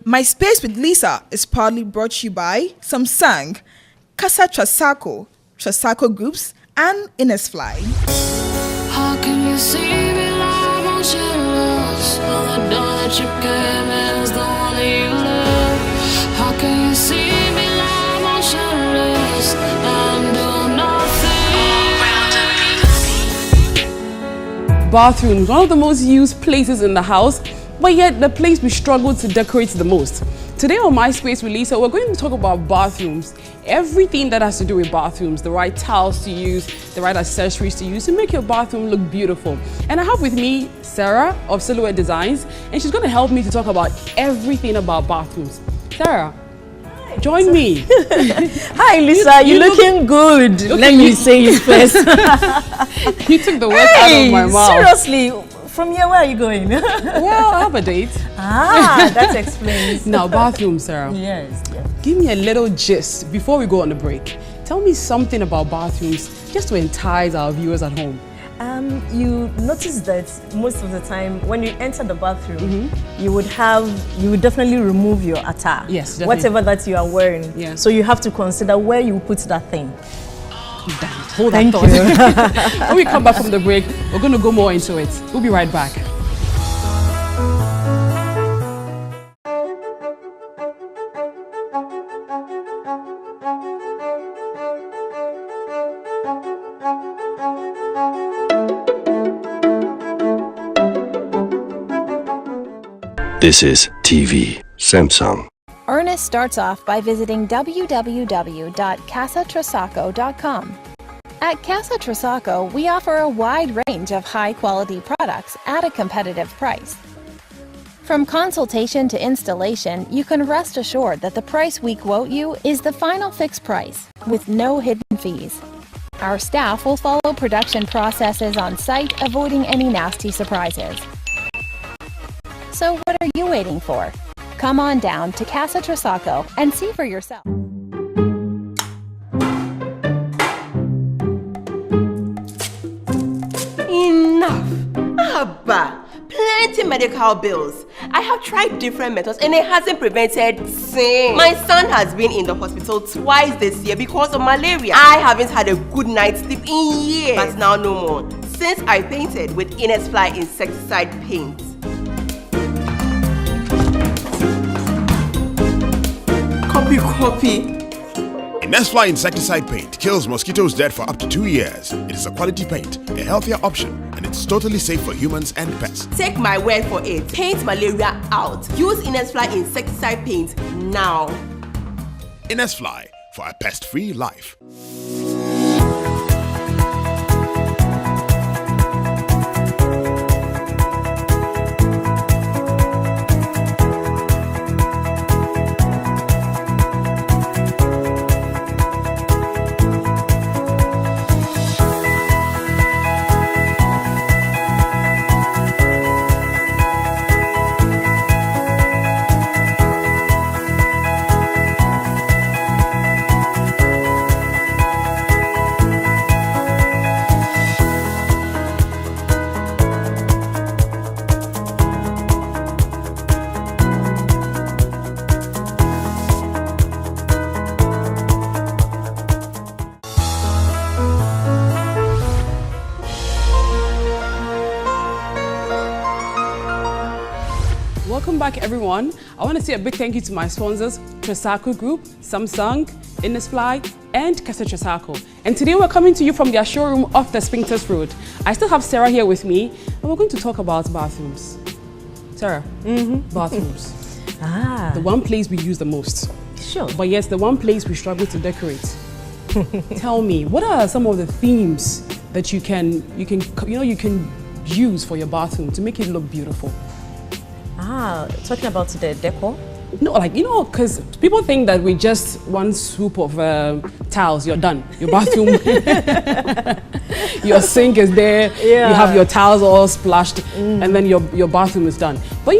My Space with Lisa is proudly brought to you by Samsung, Casa Trasaco, Trasaco Groups, and Innisfly. How can you see me live on shadows? All the dawn that you gave me is the one that you love. How can you see me live on shadows and do nothing? Bathrooms, one of the most used places in the house, but yet the place we struggle to decorate the most. Today on My Space with Lisa, we're going to talk about bathrooms. Everything that has to do with bathrooms, the right towels to use, the right accessories to use to make your bathroom look beautiful. And I have with me Sarah of Silhouette Designs, and she's going to help me to talk about everything about bathrooms. Sarah, join me. Hi Lisa, you're looking good. Let me say it first. You took the words out of my mouth. Seriously, from here, where are you going? Well, I have a date. Ah, that explains. Now, bathroom, Sarah. Yes. Give me a little gist before we go on the break. Tell me something about bathrooms just to entice our viewers at home. You notice that most of the time when you enter the bathroom, you would definitely remove your attire. Yes, definitely. Whatever that you are wearing. Yeah. So you have to consider where you put that thing. Hold that thought. When we come back from the break, we're going to go more into it. We'll be right back. This is TV Samsung. Ernest starts off by visiting www.casatrasaco.com. At Casa Trasaco, we offer a wide range of high-quality products at a competitive price. From consultation to installation, you can rest assured that the price we quote you is the final fixed price, with no hidden fees. Our staff will follow production processes on site, avoiding any nasty surprises. So what are you waiting for? Come on down to Casa Trasaco and see for yourself. Enough! Abba! Plenty medical bills. I have tried different methods and it hasn't prevented sin. My son has been in the hospital twice this year because of malaria. I haven't had a good night's sleep in years. But now no more. Since I painted with Innisfly insecticide paint. Copy. Innisfly insecticide paint kills mosquitoes dead for up to 2 years. It is a quality paint, a healthier option, and it's totally safe for humans and pets. Take my word for it. Paint malaria out. Use Innisfly insecticide paint now. Innisfly for a pest-free life. Welcome back, everyone. I want to say a big thank you to my sponsors, Trasaco Group, Samsung, Innisfly, and Casa Trasaco. And today we're coming to you from their showroom off the Spinkters Road. I still have Sarah here with me, and we're going to talk about bathrooms. Sarah, bathrooms. The one place we use the most. Sure. But yes, the one place we struggle to decorate. Tell me, what are some of the themes that you can use for your bathroom to make it look beautiful? Talking about the decor? No, because people think that with just one swoop of towels, you're done. Your bathroom, your sink is there, you have your towels all splashed, and then your bathroom is done. But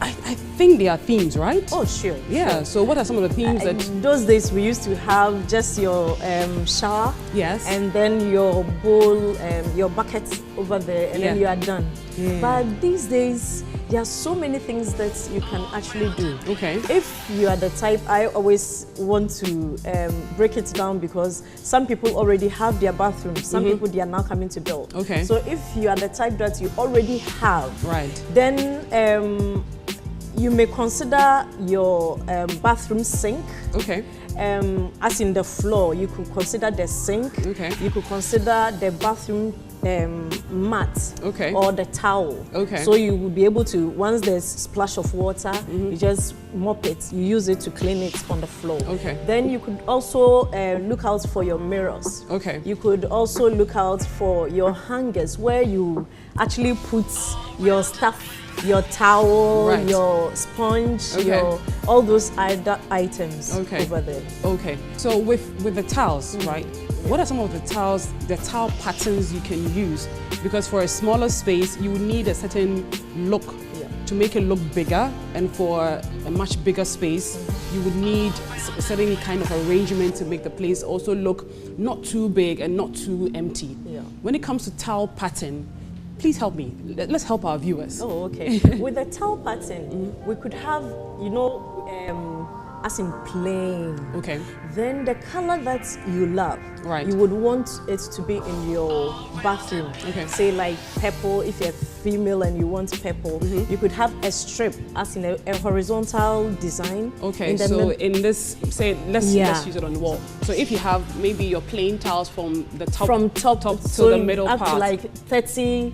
I think there are themes, right? Oh, sure. Yeah, sure. so what are some of the themes that... Those days we used to have just your shower. Yes. And then your bowl, your bucket over there, and then you are done. Yeah. But these days, There are so many things that you can actually do. Okay. If you are the type, I always want to break it down because some people already have their bathrooms. Some people, they are now coming to build. Okay. So if you are the type that you already have, Right. then you may consider your bathroom sink. Okay. As in the floor, you could consider the sink. Okay. You could consider the bathroom mat. Okay. Or the towel. Okay. So you will be able to, once there's splash of water, you just mop it. You use it to clean it on the floor. Okay. Then you could also look out for your mirrors. Okay. You could also look out for your hangers where you actually put your stuff, your towel, Right. your sponge, Okay. all those items Okay. over there. Okay. So with the towels, right? What are some of the towel patterns you can use? Because for a smaller space, you would need a certain look to make it look bigger, and for a much bigger space, you would need a certain kind of arrangement to make the place also look not too big and not too empty. Yeah. When it comes to towel pattern, please help me. Let's help our viewers. Oh, okay. With the towel pattern, we could have, as in plain. Okay. Then the color that you love, Right. you would want it to be in your bathroom. Okay. Say like purple, if you're female and you want purple, you could have a strip, as in a horizontal design. Okay, in the so mid- in this, say, let's Yeah. use it on the wall. So if you have maybe your plain tiles from the top, from top to so the middle up part. to like 30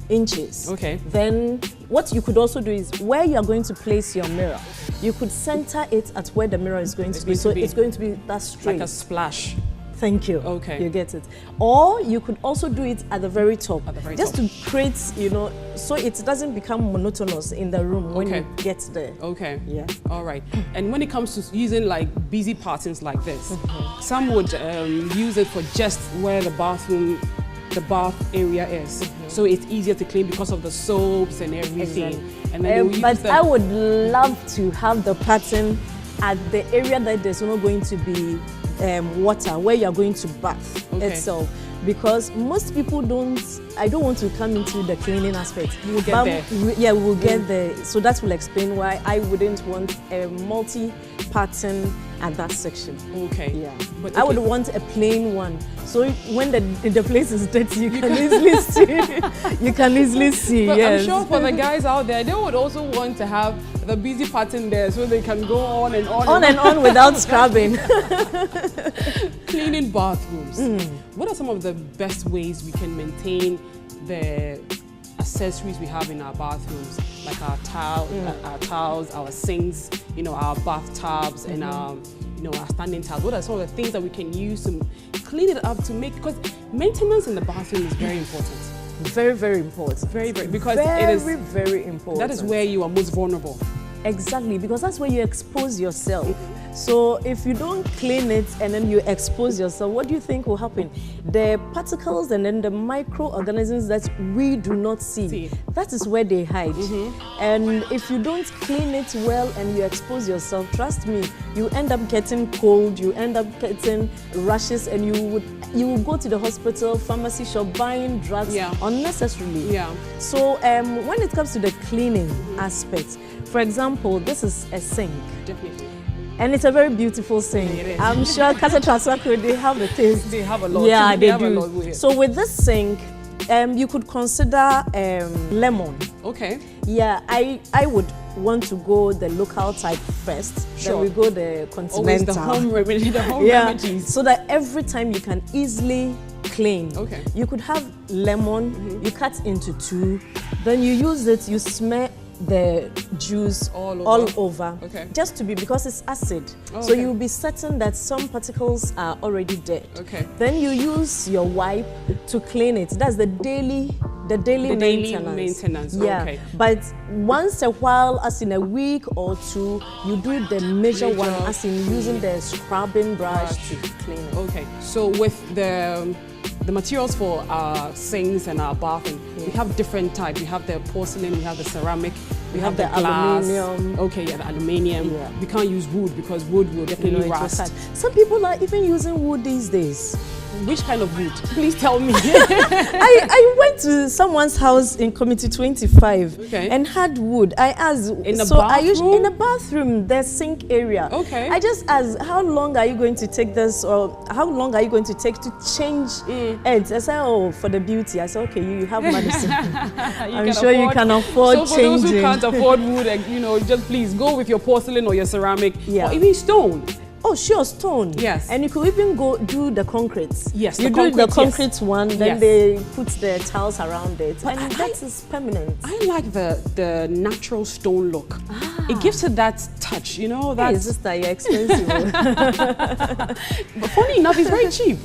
inches. Okay. Then what you could also do is where you are going to place your mirror, you could center it at where the mirror is going to be. going So to be it's going to be that straight. like a splash. Thank you. Okay. You get it. Or you could also do it at the very top. At the very just top. to create, so it doesn't become monotonous in the room when Okay. you get there. Okay. Yeah. All right. And when it comes to using like busy patterns like this, some would use it for just where the bath area is. So it's easier to clean because of the soaps and everything. Exactly. And then they will use But the- I would love to have the pattern at the area that there's not going to be water, where you're going to bath Okay. itself. Because most people I don't want to come into the cleaning aspect. We'll get But there. Yeah, we'll get there. So that will explain why I wouldn't want a multi-pattern at that section. Okay. Yeah. But I would okay. want a plain one. So when the place is dirty, you can easily see. You can easily see, But yes. I'm sure for the guys out there, they would also want to have the busy pattern there so they can go on and on. On and on without scrubbing. Cleaning bathrooms. What are some of the best ways we can maintain the accessories we have in our bathrooms, like our towels, our sinks, our bathtubs, and our standing towels? What are some of the things that we can use to clean it up because maintenance in the bathroom is very important. Very, very important. Very, very, because very, it is very important. that is where you are most vulnerable. Exactly, because that's where you expose yourself. So if you don't clean it and then you expose yourself, what do you think will happen? The particles and then the microorganisms that we do not see. That is where they hide. And if you don't clean it well and you expose yourself, trust me, you end up getting cold, you end up getting rashes, and you will go to the hospital, pharmacy shop, buying drugs unnecessarily. Yeah. So when it comes to the cleaning aspect, for example, this is a sink. Definitely. And it's a very beautiful sink. It is. I'm sure Casa Trasako, they have the taste. They have a lot. Yeah, they have a do. lot with it. So with this sink, you could consider lemon. Okay. Yeah, I would want to go the local type first. Sure. Then we go the continental. Always the home remedy, remedies. So that every time you can easily clean. Okay. You could have lemon, you cut into two, then you use it, you smear the juice all over. Okay. Just to be, because it's acid. Oh, so okay. you'll be certain that some particles are already dead. Okay. Then you use your wipe to clean it. That's the daily maintenance. Yeah. Okay. But once a while, as in a week or two, you do the major one, as in using the scrubbing brush to clean it. Okay. So with the materials for our sinks and our bathing, we have different types. We have the porcelain, we have the ceramic, we have the glass. Aluminium. Okay, yeah, the aluminium. Yeah. We can't use wood because wood will definitely It will rust. cut. Some people are even using wood these days. Which kind of wood? Please tell me. I went to someone's house in Committee 25 Okay. and had wood. I asked, In the in the bathroom, the sink area. Okay. I just asked, how long are you going to take this, or how long are you going to take to change it? I said, oh, for the beauty. I said, okay, you have medicine. I'm sure you can afford so for changing. those who can't afford wood, you know, just please go with your porcelain or your ceramic, Yeah. or even stone. Oh, sure, stone. Yes. And you could even go do the concrete. Yes, you the do the concrete, concrete one, then Yes. they put the tiles around it. But and that is permanent. I like the natural stone look. It gives it that touch, you know. Hey, That. sister, you're expensive. But funny enough, it's very cheap.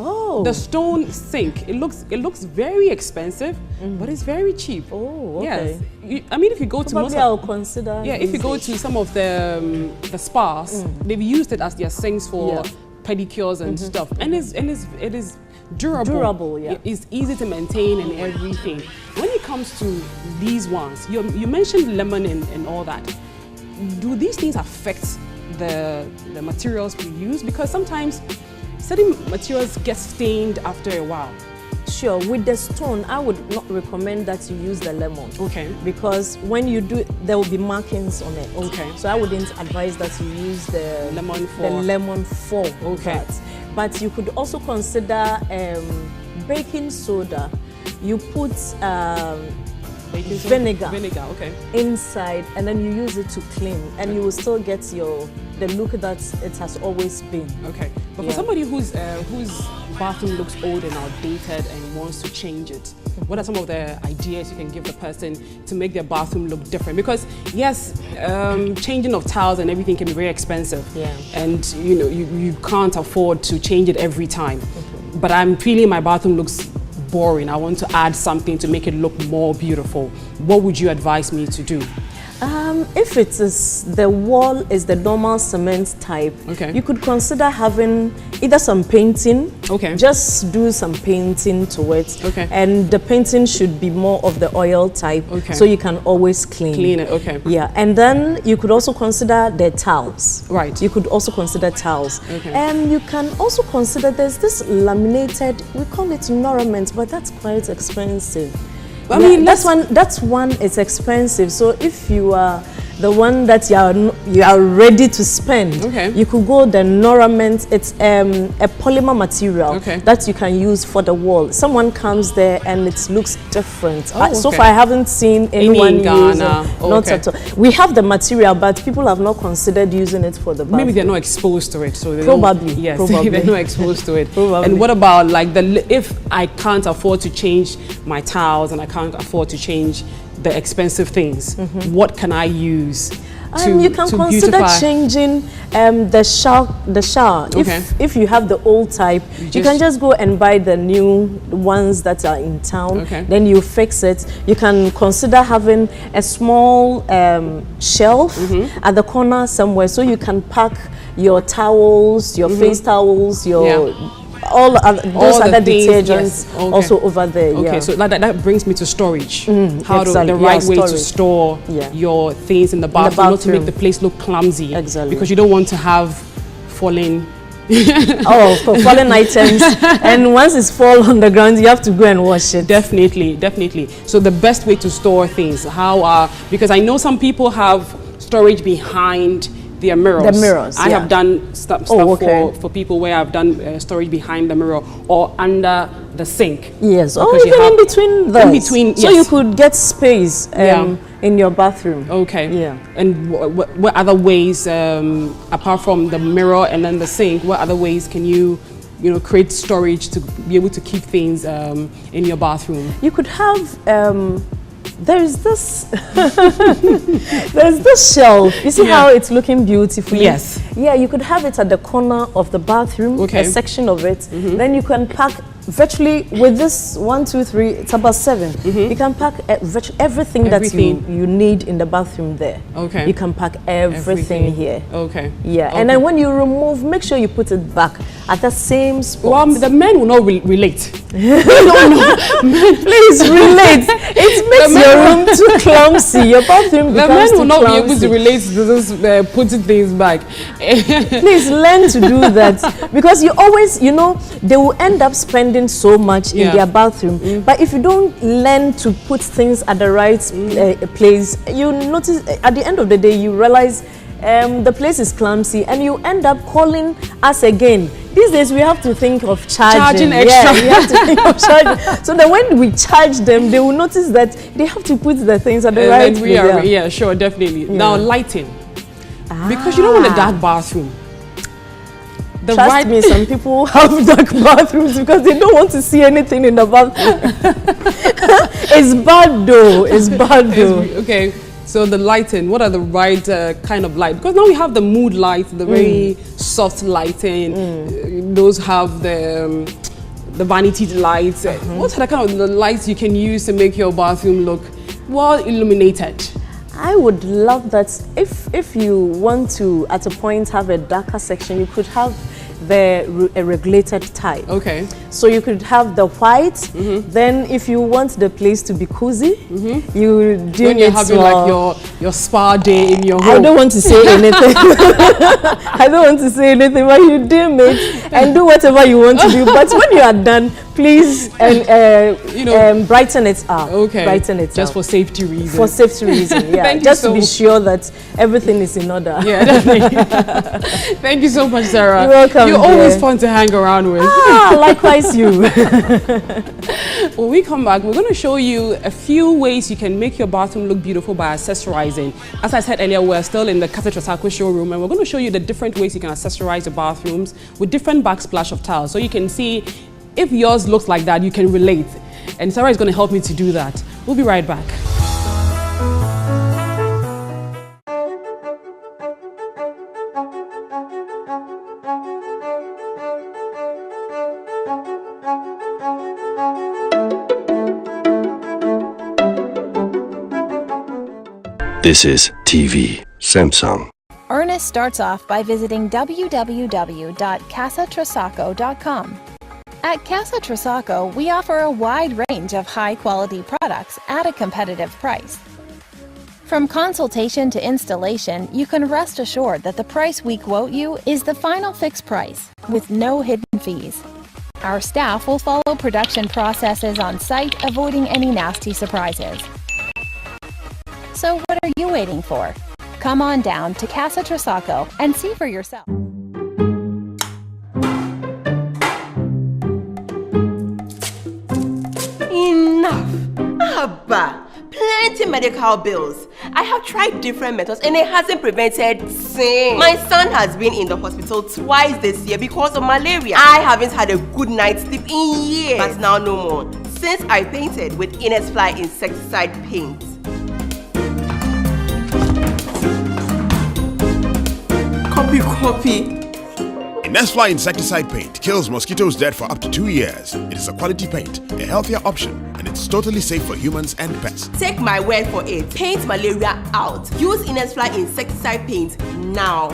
Oh. The stone sink. It looks very expensive, but it's very cheap. Oh, okay. Yes. I mean, if you go to most Probably I'll consider. yeah, if you go to some of the spas, they've used it as their sinks for Yeah. pedicures and stuff, and it is durable. Durable, yeah. It's easy to maintain and everything. When it comes to these ones, you mentioned lemon and all that. Do these things affect the materials we use? Because sometimes certain materials get stained after a while. Sure, with the stone, I would not recommend that you use the lemon. Okay. Because when you do it, there will be markings on it. Okay. So I wouldn't advise that you use the Lemon for Okay. that. But you could also consider baking soda. You put Baking soda? vinegar. Vinegar, okay. inside, and then you use it to clean, and you will still get the look that it has always been. Okay, but Yeah. for somebody whose bathroom looks old and outdated and wants to change it, what are some of the ideas you can give the person to make their bathroom look different? Because yes, changing of tiles and everything can be very expensive, Yeah. and you know you can't afford to change it every time. But I'm feeling my bathroom looks boring. I want to add something to make it look more beautiful. What would you advise me to do? If it is the wall is the normal cement type, Okay. you could consider having either some painting. Okay. Just do some painting to it. Okay. And the painting should be more of the oil type, Okay. so you can always clean. Clean it, okay. Yeah, and then you could also consider the towels. Right. You could also consider towels. Okay. And you can also consider there's this laminated, we call it ornament, but that's quite expensive. I mean, that's one is expensive. So if you are the one that you are ready to spend, Okay. you could go the ornament. It's a polymer material Okay. that you can use for the wall. Someone comes there and it looks different. Oh, So okay. far, I haven't seen anyone in Ghana. use it. Oh, Not okay. at all. We have the material, but people have not considered using it for the bathroom. Maybe they're not exposed to it, so they Probably, Yes, probably. they're not exposed to it. Probably. And what about like if I can't afford to change my tiles and I can't afford to change the expensive things, what can I use to You can to consider beautify? changing the shower. Okay. If you have the old type, you can just go and buy the new ones that are in town. Okay. Then you fix it. You can consider having a small shelf at the corner somewhere, so you can pack your towels, your face towels, your Yeah. all the other things, detergents yes. Okay. also over there. Okay, Yeah. so that brings me to storage. How exactly, the right way to storage. store Yeah. your things in the bathroom, not to make bathroom. the place look clumsy. Exactly. Because you don't want to have falling. for fallen items, and once it's fall on the ground, you have to go and wash it. Definitely, definitely. So the best way to store things, because I know some people have storage behind their mirrors. The mirrors, I yeah. have done stuff okay. for people where I've done storage behind the mirror or under the sink. Yes, or Because you even have- in between those. In between, So yes. you could get space Yeah. in your bathroom. Okay. Yeah. And what other ways, apart from the mirror and then the sink, what other ways can you create storage to be able to keep things in your bathroom? You could have, there's this, there's this shelf. You see Yeah. how it's looking beautiful? Yes. Yeah, you could have it at the corner of the bathroom, Okay. a section of it. Then you can pack virtually with this 1, 2, 3, it's about 7. You can pack virtually everything that you need in the bathroom there. Okay. You can pack everything here. Okay. Yeah, okay. and then when you remove, make sure you put it back at the same spot. Well, the men will not relate. Please relate. It makes your room too clumsy. Your bathroom the becomes men will not clumsy. be able to relate to this putting things back. Please learn to do that, because you always, they will end up spending so much in their bathroom. But if you don't learn to put things at the right place, you notice at the end of the day you realize the place is clumsy, and you end up calling us again. These days we have to think of charging extra. Yeah, we have to think of charging. So that when we charge them, they will notice that they have to put the things at the right place. Yeah, sure, definitely. Now lighting, because you don't want a dark bathroom. Trust me, some people have dark bathrooms because they don't want to see anything in the bathroom. It's bad though. It's bad though. Okay. So the lighting, what are the right kind of light? Because now we have the mood light, the very soft lighting. Those have the vanity lights. What are the kind of the lights you can use to make your bathroom look well illuminated? I would love that if you want to at a point have a darker section, you could have a regulated type. Okay. So you could have the white. Then if you want the place to be cozy, you do when you're having like your spa day in your home. I don't want to say anything. I don't want to say anything, but you dim it and do whatever you want to do. But when you are done, please brighten it up. Okay. Brighten it just up. for safety reasons. For safety reasons, yeah. Thank just you to be sure that everything is in order. Yeah, definitely. Thank you so much, Sarah. You're welcome. You're always fun to hang around with. Likewise you. When we come back, we're going to show you a few ways you can make your bathroom look beautiful by accessorizing. As I said earlier, we're still in the Casa Trasacco showroom, and we're going to show you the different ways you can accessorize your bathrooms with different backsplash of tiles. So you can see if yours looks like that, you can relate. And Sarah is going to help me to do that. We'll be right back. This is TV Samsung. Ernest starts off by visiting www.casatrasacco.com. At Casa Trasacco, we offer a wide range of high-quality products at a competitive price. From consultation to installation, you can rest assured that the price we quote you is the final fixed price, with no hidden fees. Our staff will follow production processes on site, avoiding any nasty surprises. So what are you waiting for? Come on down to Casa Trasacco and see for yourself. Enough! Abba! Plenty medical bills. I have tried different methods and it hasn't prevented sin. My son has been in the hospital twice this year because of malaria. I haven't had a good night's sleep in years. But now no more, since I painted with Innisfly insecticide paint. Copy. Innisfly insecticide paint kills mosquitoes dead for up to 2 years. It is a quality paint, a healthier option, and it's totally safe for humans and pets. Take my word for it. Paint malaria out. Use Innisfly insecticide paint now.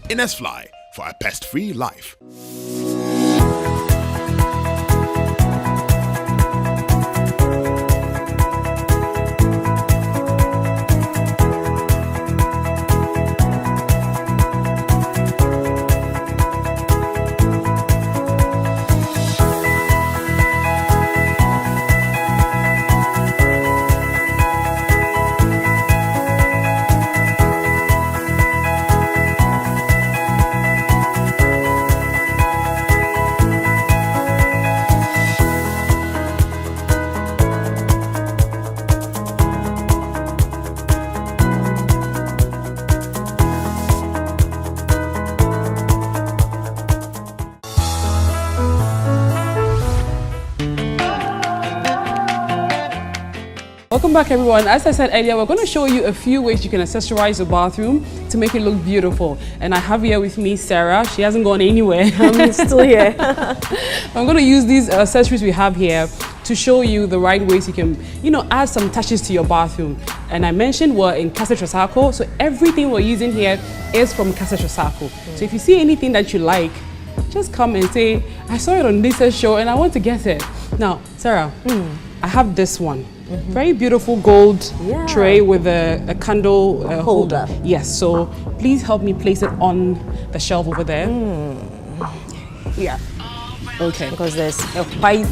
Innisfly for a pest-free life. Welcome back, everyone. As I said earlier, we're going to show you a few ways you can accessorize your bathroom to make it look beautiful. And I have here with me Sarah. She hasn't gone anywhere. I'm still here. I'm going to use these accessories we have here to show you the right ways you can, add some touches to your bathroom. And I mentioned we're in Casa Tresako, so everything we're using here is from Casa Tresako. So if you see anything that you like, just come and say, I saw it on Lisa's show and I want to get it. Now, Sarah, I have this one. Very beautiful gold tray with a candle holder. Yes, so please help me place it on the shelf over there. Yeah. Okay. Because there's a white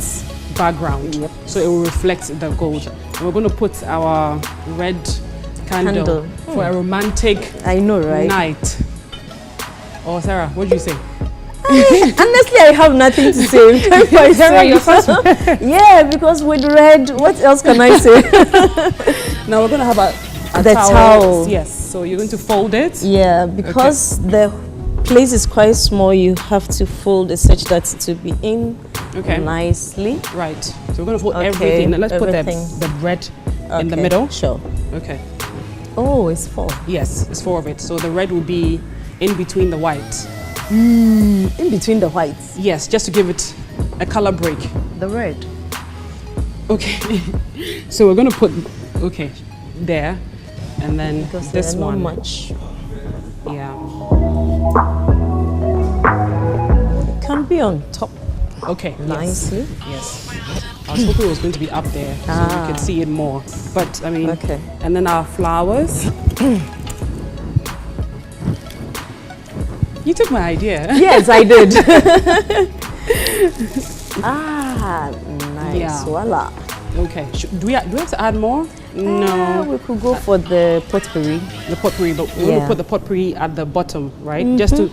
background. Yep. So it will reflect the gold. And we're going to put our red candle. For a romantic night. Oh, Sarah, what do you say? Honestly, I have nothing to say. Yeah, because with red, what else can I say? Now we're going to have a towel. Yes, so you're going to fold it. Yeah, because the place is quite small, you have to fold it such that it will be in nicely. Right, so we're going to fold everything. Now let's put the red in the middle. Sure. Okay. Oh, it's 4. Yes, it's 4 of it. So the red will be in between the white. In between the whites. Yes, just to give it a color break. The red. Okay. So we're going to put there, and then because this one. Not much. Yeah. It can be on top. Okay. Nicely. Yes. I was hoping it was going to be up there so we could see it more. But I mean. Okay. And then our flowers. You took my idea. Yes, I did. Nice. Yeah. Voila. Okay. Do we have to add more? No. We could go for the potpourri. The potpourri, but we're going to put the potpourri at the bottom, right? Just to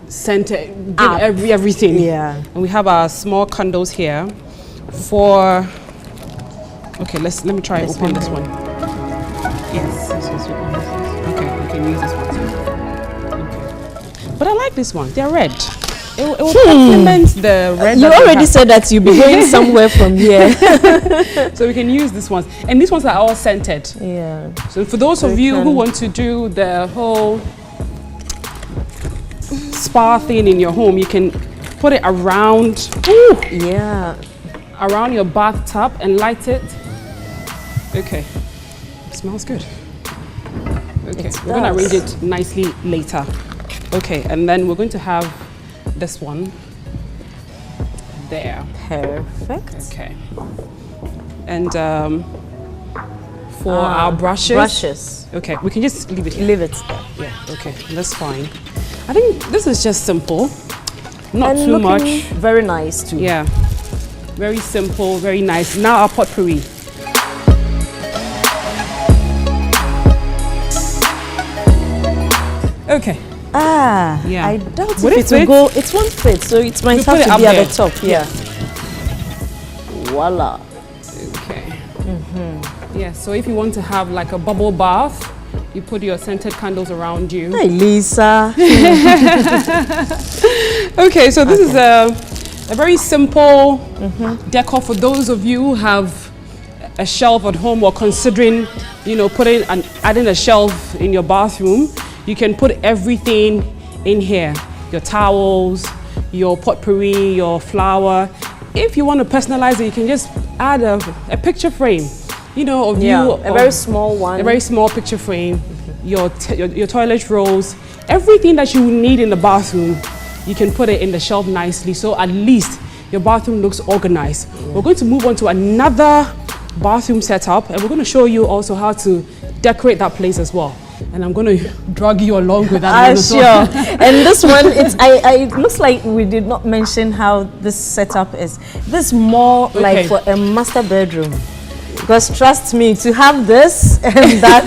center, give everything. Yeah. And we have our small candles here for. Okay, let me try and open this one. Yes. Okay, we can use this one. But I like this one. They're red. It will complement the red. You already said that you'll be going somewhere from here. So we can use these ones. And these ones are all scented. Yeah. So for those of you who want to do the whole spa thing in your home, you can put it around. Around your bathtub and light it. Okay. It smells good. Okay. We're going to arrange it nicely later. Okay, and then we're going to have this one there. Perfect. Okay. And for our brushes. Okay, we can just leave it here. Leave it there. Yeah, okay, that's fine. I think this is just simple. Not and too much. Very nice too. Yeah. Very simple, very nice. Now our potpourri. Okay. Yeah. I doubt Would if it will go. It won't fit, so it might have to be at the top. Yeah. Voila. Okay. Yeah. So if you want to have like a bubble bath, you put your scented candles around you. Hi, Lisa. Okay. So this is a very simple decor for those of you who have a shelf at home or considering, adding a shelf in your bathroom. You can put everything in here, your towels, your potpourri, your flower. If you want to personalize it, you can just add a picture frame, of you. A very small one. A very small picture frame, your toilet rolls, everything that you need in the bathroom, you can put it in the shelf nicely, so at least your bathroom looks organized. We're going to move on to another bathroom setup, and we're going to show you also how to decorate that place as well. And I'm going to drag you along with that. Sure. And this one, it looks like we did not mention how this setup is. This is more like for a master bedroom. Because trust me, to have this and that,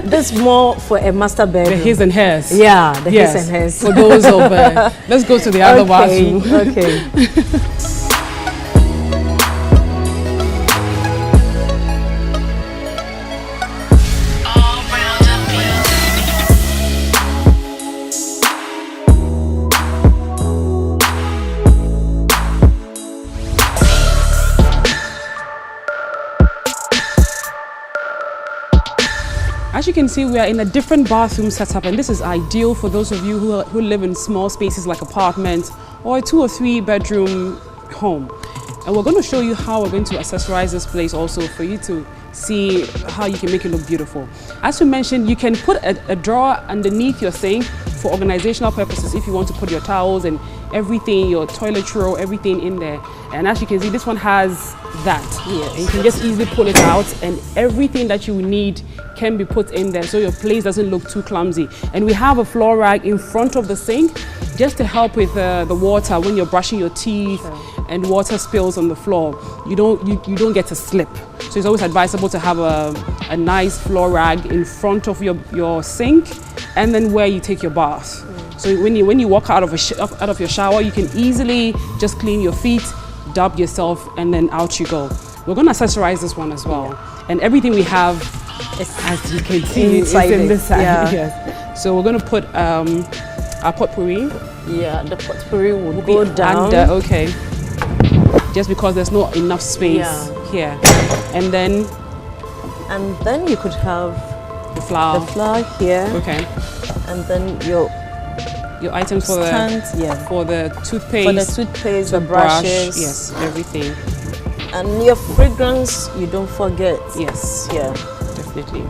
this more for a master bedroom. The his and hers. Yeah, the his and hers. For those of, let's go to the other bathroom. Okay. you can see, we are in a different bathroom setup, and this is ideal for those of you who live in small spaces like apartments or a 2 or 3 bedroom home. And we're going to show you how we're going to accessorize this place also for you to see how you can make it look beautiful. As we mentioned, you can put a drawer underneath your sink for organizational purposes if you want to put your towels and everything, your toilet roll, everything in there. And as you can see, this one has that. Yes. And you can just easily pull it out, and everything that you need can be put in there so your place doesn't look too clumsy. And we have a floor rag in front of the sink just to help with the water when you're brushing your teeth and water spills on the floor. You don't get to slip. So it's always advisable to have a nice floor rag in front of your sink and then where you take your bath. So when you walk out of your shower, you can easily just clean your feet, dab yourself, and then out you go. We're going to accessorize this one as well. And everything we have, as you can see, is in this side. Yeah. Yes. So we're going to put our potpourri. Yeah, the potpourri will go down. Under, okay. Just because there's not enough space here. And then you could have the flour. The flour here. Okay. And then your items for for the toothpaste. The brushes. Yes, everything. And your fragrance, you don't forget. Yes. Yeah. Definitely.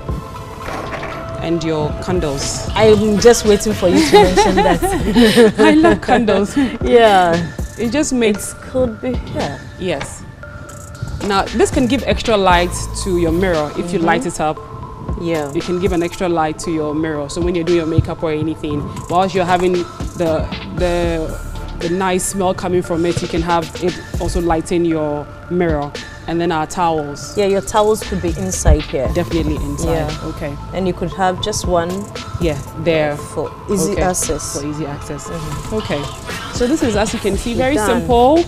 And your candles. I'm just waiting for you to mention that. I love candles. Yeah. It just makes... It could be here. Yes. Now, this can give extra light to your mirror if you light it up. Yeah. You can give an extra light to your mirror. So when you're doing your makeup or anything, whilst you're having the nice smell coming from it, you can have it also lighten your mirror. And then our towels. Yeah, your towels could be inside here. Definitely inside. Yeah. Okay. And you could have just one. Yeah, there. For easy access. For easy access. Okay. So this is, as you can see, very simple.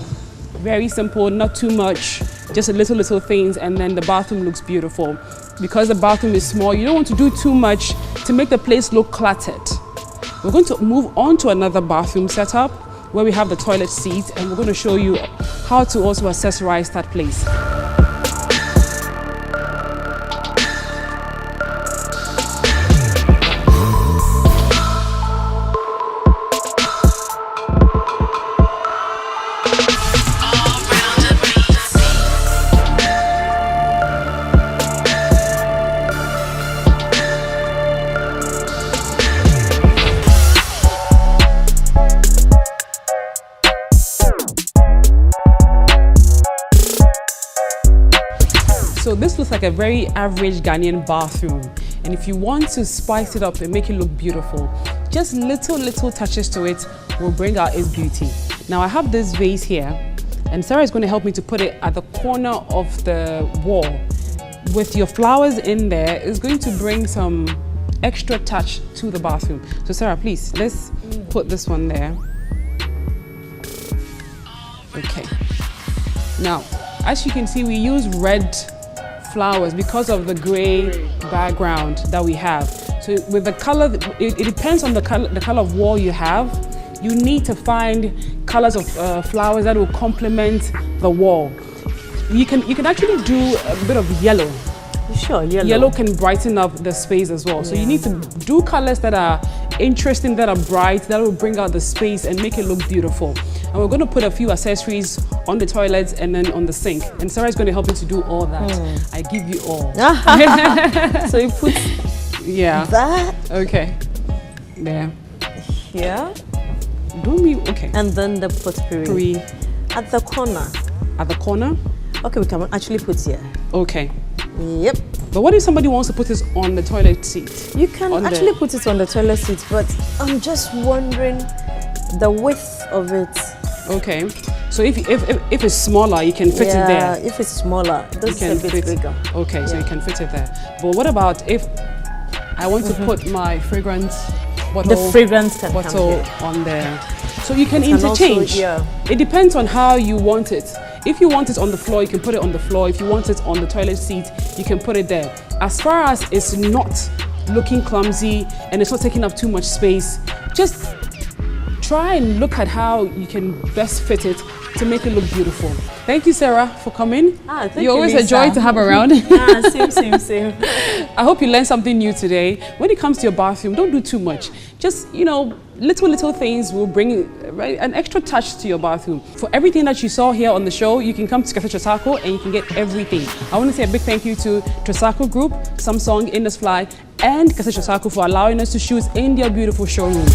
Very simple, not too much. Just a little things, and then the bathroom looks beautiful. Because the bathroom is small, you don't want to do too much to make the place look cluttered. We're going to move on to another bathroom setup where we have the toilet seat, and we're going to show you how to also accessorize that place. So this looks like a very average Ghanaian bathroom, and if you want to spice it up and make it look beautiful, just little touches to it will bring out its beauty. Now I have this vase here, and Sarah is going to help me to put it at the corner of the wall. With your flowers in there, it's going to bring some extra touch to the bathroom. So Sarah, please, let's put this one there. Okay. Now, as you can see, we use red flowers because of the gray background that we have. So with the color, it depends on the color of wall you have. You need to find colors of flowers that will complement the wall. You can actually do a bit of yellow. Sure, yellow. Yellow can brighten up the space as well. So you need to do colors that are interesting, that are bright, that will bring out the space and make it look beautiful. And we're going to put a few accessories on the toilets and then on the sink. And Sarah is going to help me to do all that. I give you all. So you put that. Okay. There. Here. Okay. And then the potpourri. At the corner. At the corner? Okay, we can actually put here. Okay. Yep. But what if somebody wants to put this on the toilet seat? You can actually put it on the toilet seat, but I'm just wondering the width of it. Okay. So if it's smaller, you can fit it there. Yeah, if it's smaller, this is a bit bigger. Okay, so you can fit it there. But what about if I want to put my fragrance bottle, the fragrance bottle on there? So you can interchange. It depends on how you want it. If you want it on the floor, you can put it on the floor. If you want it on the toilet seat, you can put it there. As far as it's not looking clumsy and it's not taking up too much space, just try and look at how you can best fit it to make it look beautiful. Thank you, Sarah, for coming. Thank You're always Lisa. a joy to have around. Same. I hope you learned something new today. When it comes to your bathroom, don't do too much. Just, little things will bring an extra touch to your bathroom. For everything that you saw here on the show, you can come to Casa Trisaco and you can get everything. I want to say a big thank you to Trisaco Group, Samsung, Indusfly, and Casa Trisaco for allowing us to shoot in their beautiful showroom.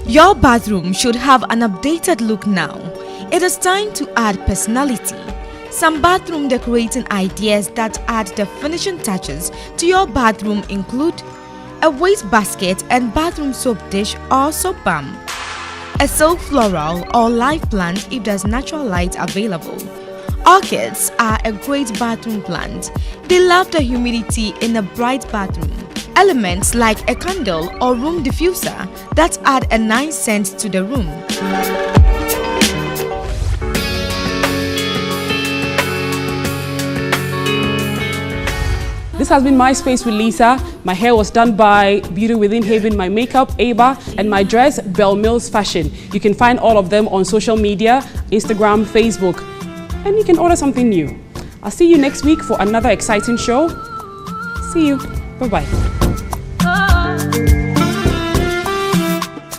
Your bathroom should have an updated look now. It is time to add personality. Some bathroom decorating ideas that add the finishing touches to your bathroom include a waste basket and bathroom soap dish or soap balm, a silk floral or live plant if there's natural light available. Orchids are a great bathroom plant. They love the humidity in a bright bathroom. Elements like a candle or room diffuser that add a nice scent to the room. This has been My Space with Lisa. My hair was done by Beauty Within Haven, my makeup, Aba, and my dress, Belle Mills Fashion. You can find all of them on social media, Instagram, Facebook, and you can order something new. I'll see you next week for another exciting show. See you. Bye-bye.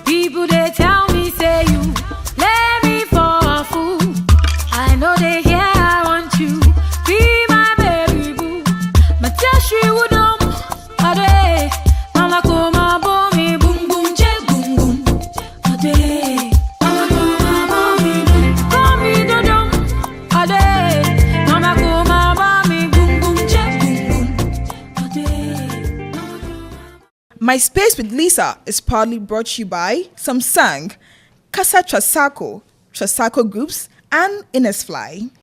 People they tell me say you let me for a fool. I know they hear I want you, be my baby boo. My tashi woodum, ade, mama koma bomi boom boom che boom boom, ade, mama koma bomi boom, bomi dodum, ade, mama koma bomi boom boom che boom boom, ade. My Space with Lisa is proudly brought to you by Samsung, Casa Trisaco, Trisaco Groups, and Indusfly.